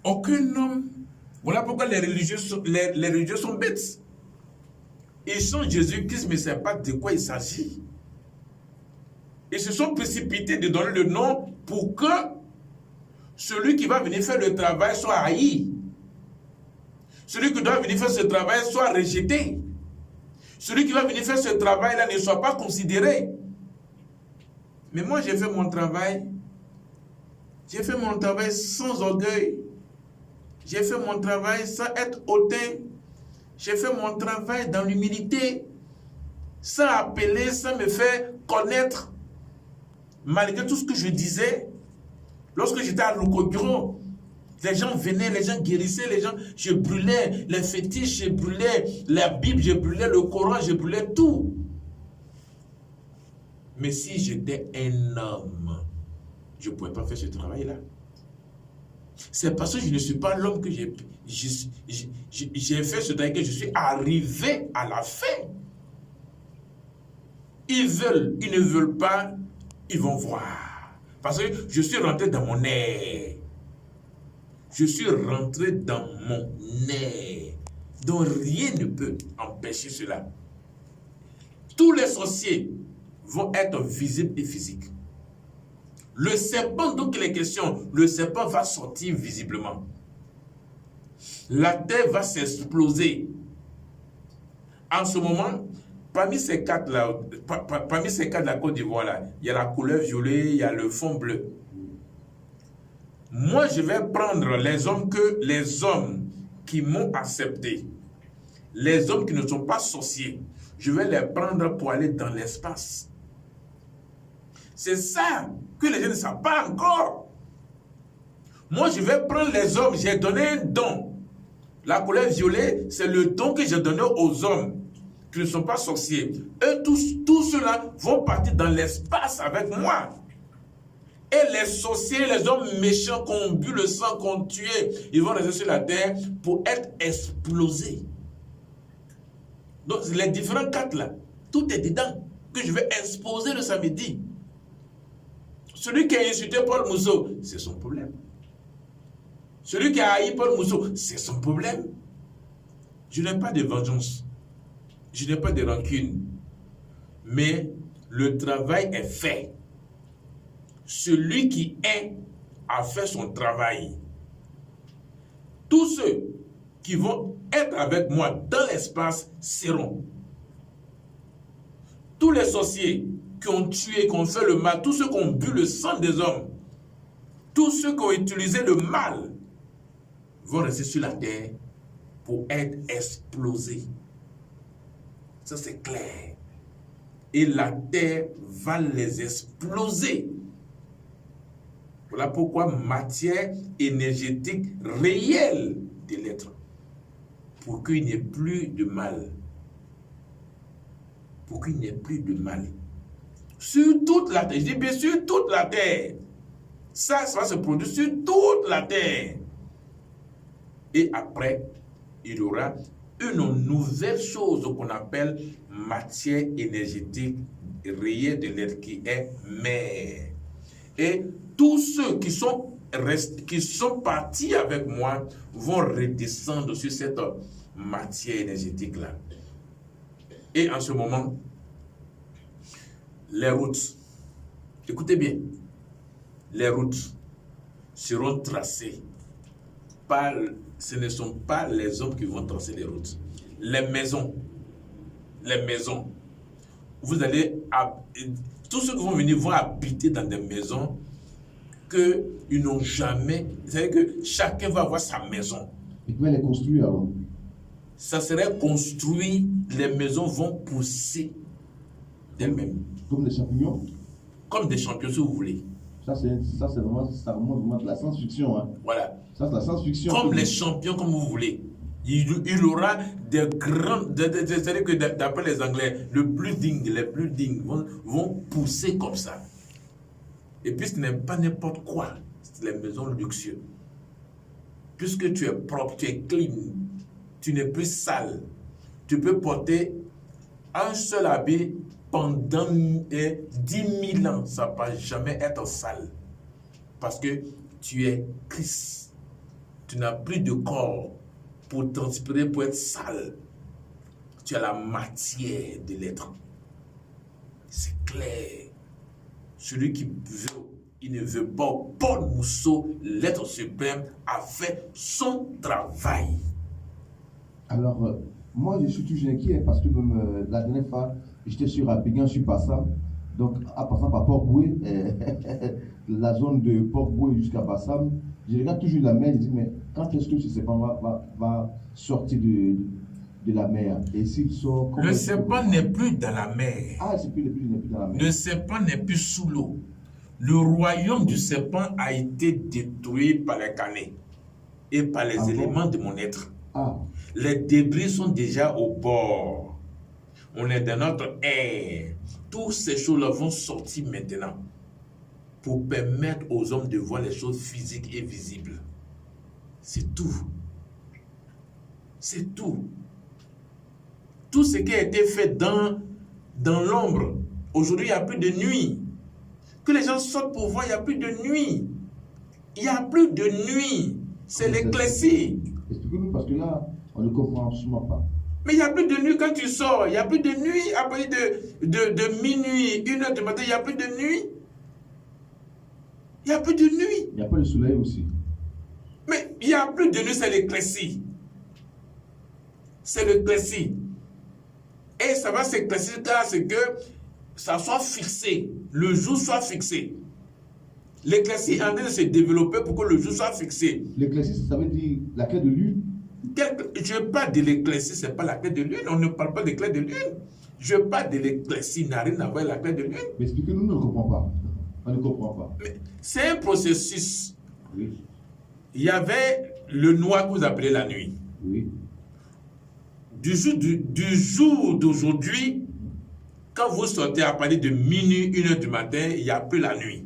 Aucun homme. Voilà pourquoi les religieux sont bêtes. Ils sont Jésus-Christ, mais ils ne savent pas de quoi il s'agit. Ils se sont précipités de donner le nom pour que celui qui va venir faire le travail soit haï. Celui qui doit venir faire ce travail soit rejeté. Celui qui va venir faire ce travail-là ne soit pas considéré. Mais moi, j'ai fait mon travail. J'ai fait mon travail sans orgueil. J'ai fait mon travail sans être hautain. J'ai fait mon travail dans l'humilité, sans appeler, sans me faire connaître. Malgré tout ce que je disais, lorsque j'étais à Loukogro, les gens venaient, les gens guérissaient, les gens, je brûlais les fétiches, je brûlais la Bible, je brûlais le Coran, je brûlais tout. Mais si j'étais un homme, je ne pouvais pas faire ce travail-là. C'est parce que je ne suis pas l'homme que j'ai fait ce travail que je suis arrivé à la fin. Ils veulent, ils ne veulent pas, ils vont voir. Parce que je suis rentré dans mon air. Je suis rentré dans mon air. Donc rien ne peut empêcher cela. Tous les sorciers vont être visibles et physiques. Le serpent, donc il est question, le serpent va sortir visiblement. La terre va s'exploser. En ce moment, parmi ces quatre là, parmi ces quatre de la Côte d'Ivoire là, il y a la couleur violet, il y a le fond bleu. Moi, je vais prendre les hommes qui m'ont accepté, les hommes qui ne sont pas sorciers, je vais les prendre pour aller dans l'espace. C'est ça que les gens ne savent pas encore. Moi, je vais prendre les hommes, j'ai donné un don. La couleur violet, c'est le don que j'ai donné aux hommes qui ne sont pas sorciers. Eux, tous ceux-là vont partir dans l'espace avec moi. Et les sorciers, les hommes méchants qui ont bu le sang, qui ont tué, ils vont rester sur la terre pour être explosés. Donc, les différents quatre là, tout est dedans, que je vais exposer le samedi. Celui qui a insulté Paul Mousseau, c'est son problème. Celui qui a haï Paul Mousseau, c'est son problème. Je n'ai pas de vengeance. Je n'ai pas de rancune. Mais le travail est fait. Celui qui est a fait son travail. Tous ceux qui vont être avec moi dans l'espace seront. Tous les sorciers qui ont tué, qui ont fait le mal, tous ceux qui ont bu le sang des hommes, tous ceux qui ont utilisé le mal, vont rester sur la terre pour être explosés. Ça, c'est clair. Et la terre va les exploser. Voilà pourquoi matière énergétique réelle de l'être. Pour qu'il n'y ait plus de mal. Pour qu'il n'y ait plus de mal. Sur toute la terre, je dis bien sur toute la terre. Ça va se produire sur toute la terre. Et après, il y aura une nouvelle chose qu'on appelle matière énergétique réelle de l'être qui est mer. Et tous ceux qui sont partis avec moi vont redescendre sur cette matière énergétique-là. Et en ce moment, les routes, écoutez bien, les routes seront tracées par, ce ne sont pas les hommes qui vont tracer les routes. Les maisons, vous allez, tous ceux qui vont venir vont habiter dans des maisons qu'ils n'ont jamais, c'est-à-dire que chacun va avoir sa maison. Et tu vas les construire alors? Ça serait construit, les maisons vont pousser d'elles-mêmes. Comme des champignons? Comme des champignons, si vous voulez. Ça vraiment de la science-fiction. Hein. Voilà. Ça, c'est la science-fiction. Comme les champions, comme vous voulez. Il aura des grands, c'est-à-dire que d'après les Anglais, les plus dignes vont pousser comme ça. Et puis ce n'est pas n'importe quoi, c'est les maisons luxueuses. Puisque tu es propre, tu es clean, tu n'es plus sale, tu peux porter Un seul habit pendant 10 000 ans, ça ne va jamais être sale. Parce que tu es Christ. Tu n'as plus de corps pour transpirer, pour être sale. Tu as la matière de l'être. C'est clair. Celui qui veut, il ne veut pas. Paul Mousseau, l'être suprême, a fait son travail. Alors, moi, je suis toujours inquiet parce que même la dernière fois, j'étais sur Abidjan, je suis passant. Donc, en passant par Port-Boué, la zone de Port-Boué jusqu'à Bassam, je regarde toujours la mer, je dis, mais quand est-ce que ce serpent va sortir de la mer? Et s'il sort... Le serpent n'est plus dans la mer. Ah, n'est plus dans la mer. Le serpent n'est plus sous l'eau. Le royaume du serpent a été détruit par les canets et par les éléments de mon être. Les débris sont déjà au bord. On est dans notre air. Toutes ces choses-là vont sortir maintenant pour permettre aux hommes de voir les choses physiques et visibles. C'est tout. C'est tout. Tout ce qui a été fait dans l'ombre. Aujourd'hui, il n'y a plus de nuit. Que les gens sortent pour voir, il n'y a plus de nuit. Il n'y a plus de nuit. C'est l'éclaircie. Expliquez-nous parce que là, on ne comprend absolument pas. Mais il n'y a plus de nuit quand tu sors. Il n'y a plus de nuit. À partir de minuit, 1h du matin, il n'y a plus de nuit. Il n'y a plus de nuit. Il n'y a pas de soleil aussi. Mais il n'y a plus de nuit, c'est l'éclaircie. C'est l'éclaircie. Et ça va s'éclaircir car c'est que ça soit fixé. Le jour soit fixé. L'éclaircie est en train de se développer pour que le jour soit fixé. L'éclaircie, ça veut dire la clé de lune? Je parle de l'éclaircie, ce n'est pas la clé de lune. On ne parle pas de clé de lune. Je parle de l'éclaircie, n'a rien à voir avec la clé de lune. Mais expliquez-nous, on ne comprend pas. On ne comprend pas. C'est un processus. Oui. Il y avait le noir que vous appelez la nuit. Oui. Du jour d'aujourd'hui, quand vous sortez à partir de minuit, 1h du matin, il n'y a plus la nuit.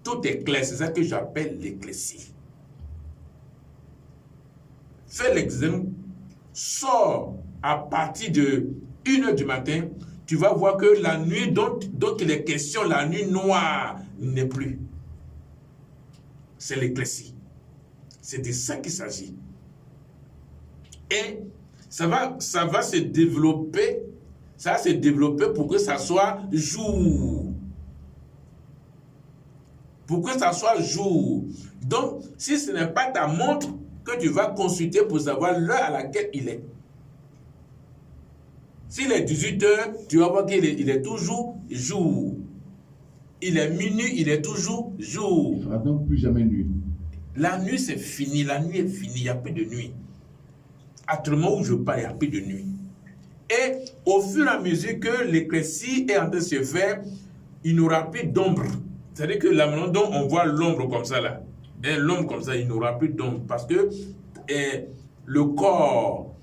Tout est clair, c'est ça que j'appelle l'éclaircie. Fais l'examen, sors à partir de 1h du matin, tu vas voir que la nuit dont il est question, la nuit noire, n'est plus. C'est l'éclaircie. C'est de ça qu'il s'agit. Et ça va se développer, pour que ça soit jour. Pour que ça soit jour. Donc, si ce n'est pas ta montre que tu vas consulter pour savoir l'heure à laquelle il est. S'il est 18h, tu vas voir qu'il est toujours jour. Il est minuit, il est toujours jour. Il ne fera donc plus jamais nuit. La nuit, c'est fini. La nuit est finie. Il n'y a plus de nuit. À tout le moment où je parle, il n'y a plus de nuit. Et au fur et à mesure que l'éclaircie est en train de se faire, il n'y aura plus d'ombre. C'est-à-dire que la manière dont on voit l'ombre comme ça, là, et l'ombre comme ça, il n'y aura plus d'ombre. Parce que le corps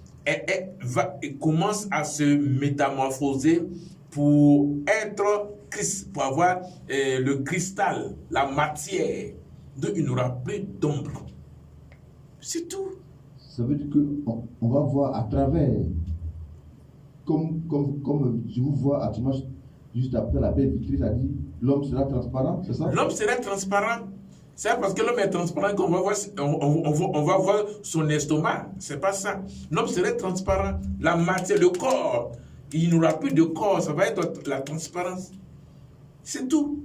commence à se métamorphoser pour être Christ, pour avoir le cristal, la matière. Donc il n'y aura plus d'ombre. C'est tout. Ça veut dire qu'on va voir à travers, comme je vous vois à Dimanche, juste après la belle vitrine, ça dit l'homme sera transparent, c'est ça? L'homme sera transparent. C'est parce que l'homme est transparent qu'on va voir, on va voir son estomac. C'est pas ça. L'homme sera transparent. La matière, le corps, il n'y aura plus de corps, ça va être la transparence. C'est tout.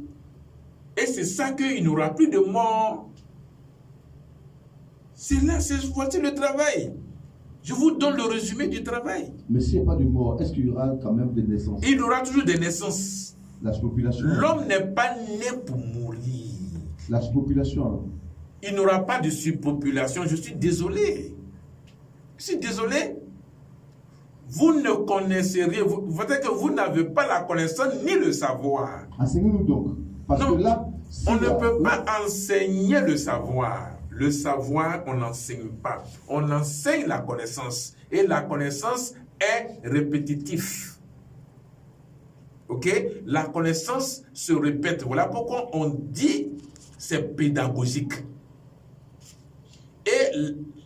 Et c'est ça qu'il n'y aura plus de mort. C'est là, voici le travail. Je vous donne le résumé du travail. Mais s'il n'y a pas de mort, est-ce qu'il y aura quand même des naissances? Il y aura toujours des naissances. La surpopulation. L'homme n'est pas né pour mourir. La surpopulation alors? Il n'y aura pas de surpopulation. Je suis désolé. Je suis désolé. Vous ne connaissez rien. Peut-être que vous n'avez pas la connaissance ni le savoir. Enseignez-nous donc. Parce que là, on ne peut pas enseigner le savoir. Le savoir, on n'enseigne pas. On enseigne la connaissance. Et la connaissance est répétitive. Ok? La connaissance se répète. Voilà pourquoi on dit c'est pédagogique. Et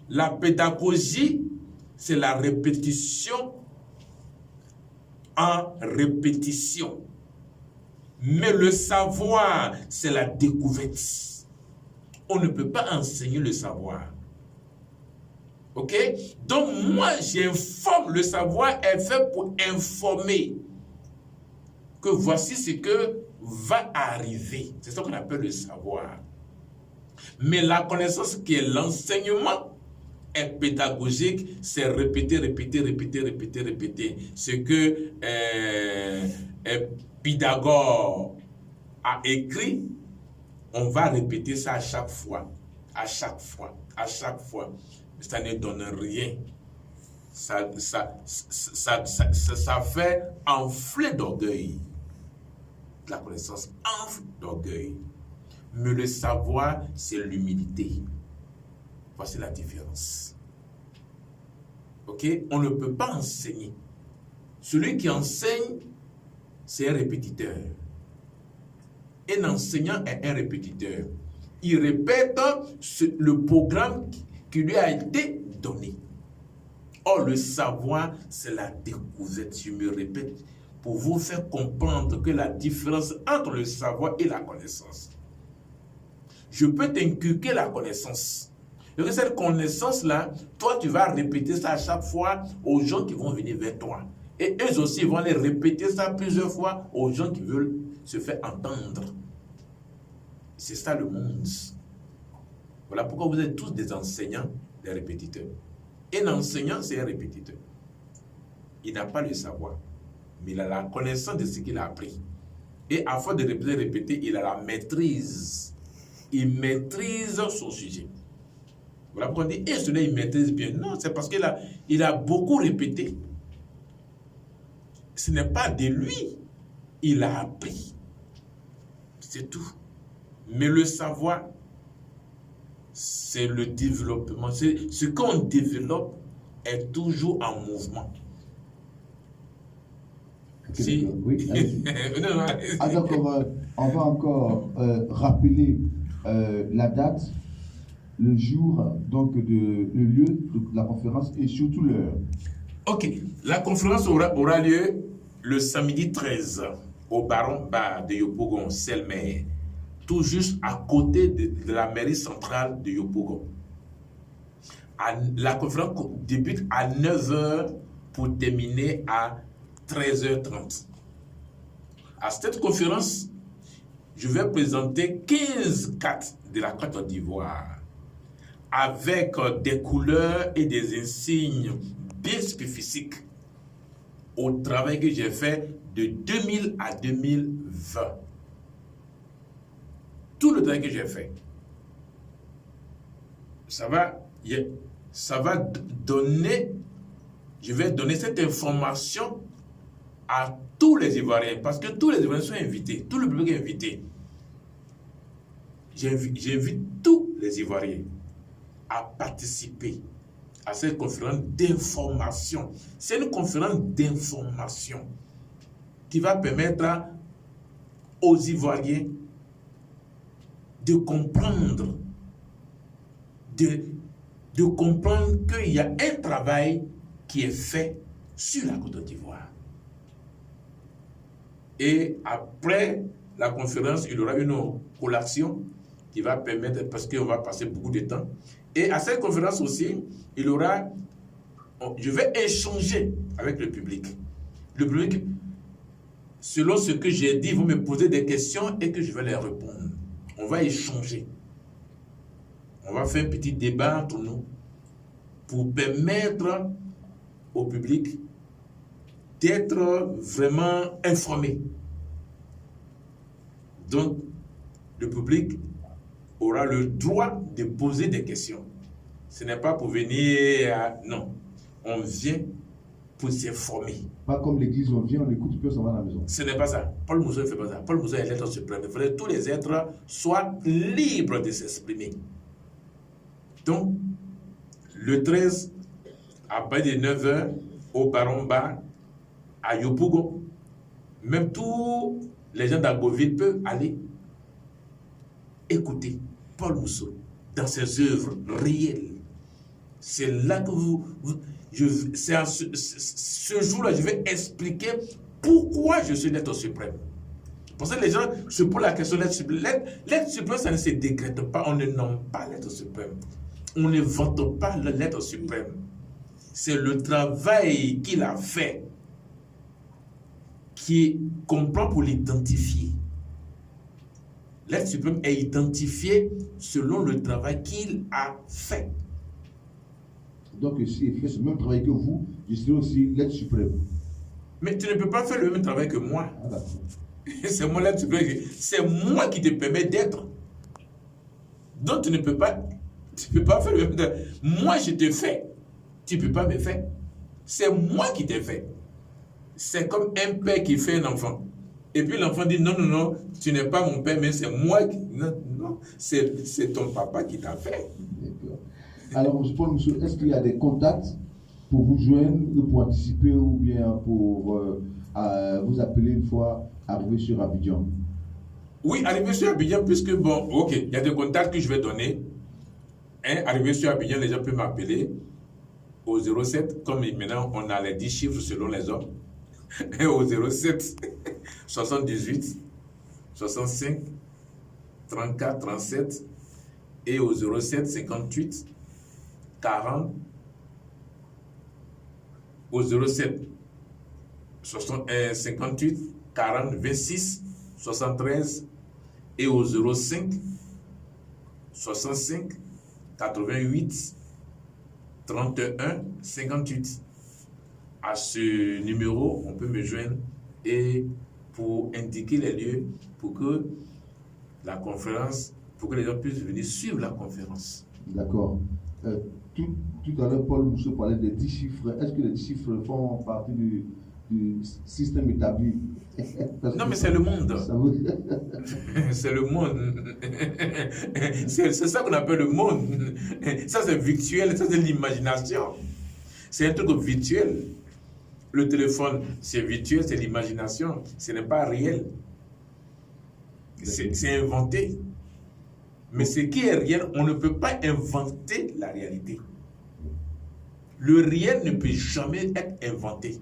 la pédagogie, c'est la répétition en répétition. Mais le savoir, c'est la découverte. On ne peut pas enseigner le savoir. Ok? Donc moi, j'informe. Le savoir est fait pour informer que voici ce que va arriver. C'est ça qu'on appelle le savoir. Mais la connaissance qui est l'enseignement est pédagogique, c'est répéter. Ce que Pythagore a écrit, on va répéter ça à chaque fois. Ça ne donne rien. Ça fait enfler d'orgueil. La connaissance enfle d'orgueil. Mais le savoir, c'est l'humilité. Voici la différence. Ok? On ne peut pas enseigner. Celui qui enseigne, c'est un répétiteur. Un enseignant est un répétiteur. Il répète le programme qui lui a été donné. Or, le savoir, c'est la découverte. Je me répète, pour vous faire comprendre que la différence entre le savoir et la connaissance. Je peux t'inculquer la connaissance. Et cette connaissance-là, toi, tu vas répéter ça à chaque fois aux gens qui vont venir vers toi. Et eux aussi vont aller répéter ça plusieurs fois aux gens qui veulent se faire entendre. C'est ça le monde. Voilà pourquoi vous êtes tous des enseignants, des répétiteurs. Un enseignant, c'est un répétiteur. Il n'a pas le savoir, mais il a la connaissance de ce qu'il a appris. Et à force de répéter, il a la maîtrise. Il maîtrise son sujet. Voilà pourquoi on dit, et celui-là, il maîtrise bien. Non, c'est parce qu'il a beaucoup répété. Ce n'est pas de lui. Il a appris. C'est tout. Mais le savoir, c'est le développement. Ce qu'on développe est toujours en mouvement. Si. Oui, donc on va encore rappeler la date, le jour, donc le lieu de la conférence et surtout l'heure. Ok, la conférence aura lieu le samedi 13 au Baron Bar de Yopougon, Selmer, tout juste à côté de la mairie centrale de Yopougon. La conférence débute à 9h pour terminer à 13h30. À cette conférence, je vais présenter 15 cartes de la Côte d'Ivoire avec des couleurs et des insignes bien spécifiques au travail que j'ai fait de 2000 à 2020. Tout le travail que j'ai fait, ça va donner, je vais donner cette information à tous les Ivoiriens, parce que tous les Ivoiriens sont invités, tout le public est invité. J'invite tous les Ivoiriens à participer à cette conférence d'information. C'est une conférence d'information qui va permettre aux Ivoiriens de comprendre, de comprendre qu'il y a un travail qui est fait sur la Côte d'Ivoire. Et après la conférence, il y aura une collation qui va permettre, parce qu'on va passer beaucoup de temps. Et à cette conférence aussi, je vais échanger avec le public. Le public, selon ce que j'ai dit, vont me poser des questions et que je vais les répondre. On va échanger. On va faire un petit débat entre nous pour permettre au public d'être vraiment informé. Donc, le public aura le droit de poser des questions. Ce n'est pas pour venir non, on vient pour s'informer. Pas comme l'église, on vient, on écoute, puis on s'en va à la maison. Ce n'est pas ça. Paul Moussa ne fait pas ça. Paul Moussa est l'être suprême. Il faudrait que tous les êtres soient libres de s'exprimer. Donc, le 13, à partir de 9h, au Baromba, à Yopougon, même tous les gens d'Agoville peuvent aller écouter Paul Moussa dans ses œuvres réelles. C'est là que ce jour-là, je vais expliquer Pourquoi je suis l'être suprême? Pour ça, les gens se posent la question de l'être suprême. L'être suprême, ça ne se décrète pas. On ne nomme pas l'être suprême. On ne vante pas l'être suprême. C'est le travail qu'il a fait qui comprend pour l'identifier. L'être suprême est identifié selon le travail qu'il a fait. Donc, s'il fait ce même travail que vous, je serai aussi l'être suprême. Mais tu ne peux pas faire le même travail que moi. Ah, d'accord. C'est moi l'être suprême. C'est moi qui te permet d'être. Donc, tu ne peux pas faire le même travail. Moi, je te fais. Tu ne peux pas me faire. C'est moi qui t'ai fait. C'est comme un père qui fait un enfant. Et puis l'enfant dit, non, non, non, tu n'es pas mon père, mais c'est moi qui... Non, non, c'est ton papa qui t'a fait. D'accord. Alors, M. Paul Moussou, est-ce qu'il y a des contacts pour vous joindre, pour anticiper ou bien pour vous appeler une fois arrivé sur Abidjan? Oui, arrivé sur Abidjan, puisque bon, ok, il y a des contacts que je vais donner. Arrivé sur Abidjan, les gens peuvent m'appeler au 07, comme maintenant on a les 10 chiffres selon les hommes. Et au 07 78 65 34 37 et au 07 58 40 au 07 58 40 26 73 et au 05 65 88 31 58. À ce numéro, on peut me joindre et pour indiquer les lieux pour que la conférence, pour que les gens puissent venir suivre la conférence. D'accord. Tout à l'heure, Paul Moussou parlait des 10 chiffres. Est-ce que les 10 chiffres font partie du système établi? Non, mais c'est le monde. C'est le monde. C'est ça qu'on appelle le monde. Ça, c'est virtuel. Ça, c'est l'imagination. C'est un truc virtuel. Le téléphone, c'est virtuel, c'est l'imagination. Ce n'est pas réel. C'est inventé. Mais ce qui est réel, on ne peut pas inventer la réalité. Le réel ne peut jamais être inventé.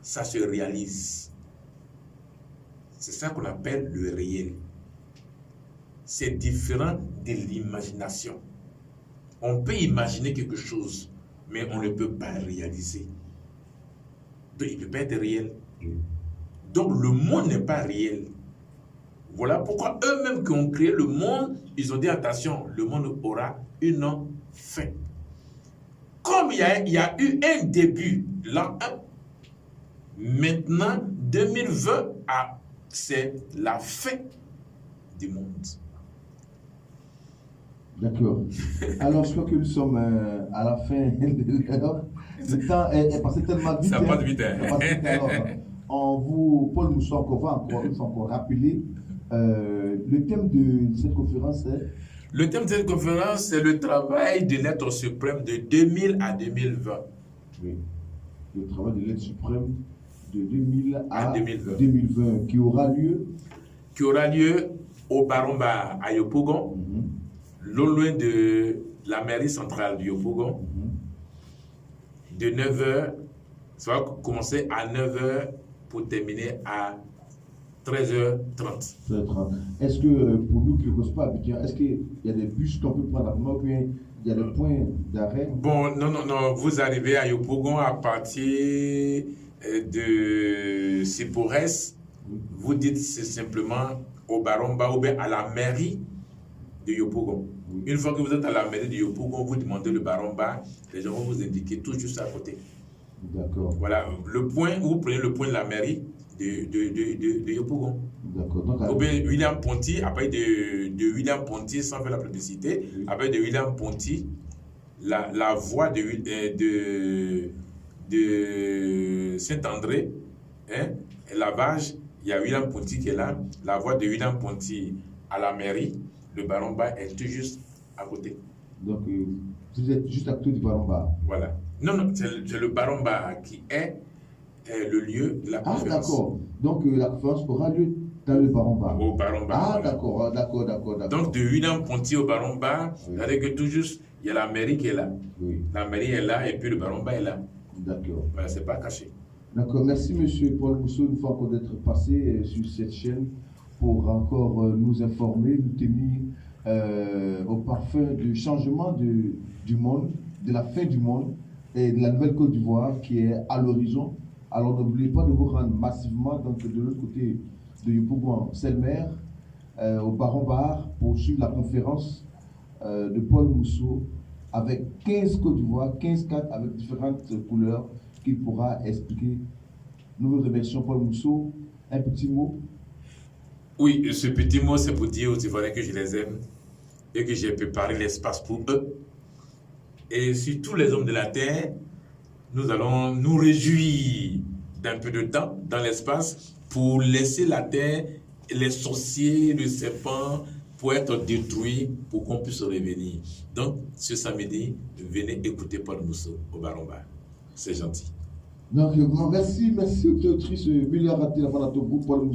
Ça se réalise. C'est ça qu'on appelle le réel. C'est différent de l'imagination. On peut imaginer quelque chose, mais on ne peut pas réaliser. Donc, il ne peut pas être réel. Donc, le monde n'est pas réel. Voilà pourquoi eux-mêmes qui ont créé le monde, ils ont dit attention, le monde aura une fin. Comme il y a eu un début, l'an 1, maintenant, 2020, c'est la fin du monde. D'accord. Alors, je crois que nous sommes à la fin de l'heure. Le temps est passé tellement vite. Ça passe vite. Alors, Paul Moussou, va encore rappeler le thème de cette conférence est... Le thème de cette conférence, c'est le travail de l'être suprême de 2000 à 2020. Oui. Le travail de l'être suprême de 2000 à 2020 qui aura lieu au Baromba à Yopougon, non loin de la mairie centrale de Yopougon, de 9h, ça va commencer à 9h pour terminer à 13h30. Est-ce que pour nous qui ne connaissons pas Abidjan, est-ce qu'il y a des bus qu'on peut prendre à Abidjan ou bien il y a des points d'arrêt? Bon, non, vous arrivez à Yopougon à partir de Sipores, vous dites simplement au Baromba ou bien à la mairie de Yopougon. Une fois que vous êtes à la mairie de Yopougon, vous demandez le Baromba, les gens vont vous indiquer tout juste à côté. D'accord. Voilà, le point, vous prenez le point de la mairie de Yopougon. D'accord. Donc, ou bien William Ponty, après de William Ponty, sans faire la publicité, après de William Ponty, la voie de Saint-André, Lavage, il y a William Ponty qui est là, la voie de William Ponty à la mairie, le Baromba est tout juste à côté. Donc, vous êtes juste à côté du Baromba. Voilà. Non, c'est le Baromba qui est le lieu de la conférence. Ah, d'accord. Donc, la conférence aura lieu dans le Baromba. Au Baromba. Ah, voilà. d'accord. Donc, de William Ponty au Baromba, c'est-à-dire que tout juste, il y a la mairie qui est là. Oui. La mairie est là et puis le Baromba est là. D'accord. Voilà, c'est pas caché. D'accord, merci Monsieur Paul Mousseau une fois encore d'être passé sur cette chaîne pour encore nous informer, nous tenir au parfum du changement du monde, de la fin du monde et de la nouvelle Côte d'Ivoire qui est à l'horizon. Alors n'oubliez pas de vous rendre massivement donc, de l'autre côté de Yopougon-Selmer, au Baron Bar, pour suivre la conférence de Paul Mousseau avec 15 Côte d'Ivoire, 15 cartes avec différentes couleurs qu'il pourra expliquer. Nous vous remercions Paul Mousseau. Un petit mot? Oui, ce petit mot, c'est pour dire aux Ivoiriens que je les aime et que j'ai préparé l'espace pour eux. Et sur tous les hommes de la terre, nous allons nous réjouir d'un peu de temps dans l'espace pour laisser la terre, les sorciers, le serpent, pour être détruits, pour qu'on puisse revenir. Donc, ce samedi, venez écouter Paul Mousseau au Baron Bar. C'est gentil. Donc, merci, autrice Muller Raté, la Paul Mousseau.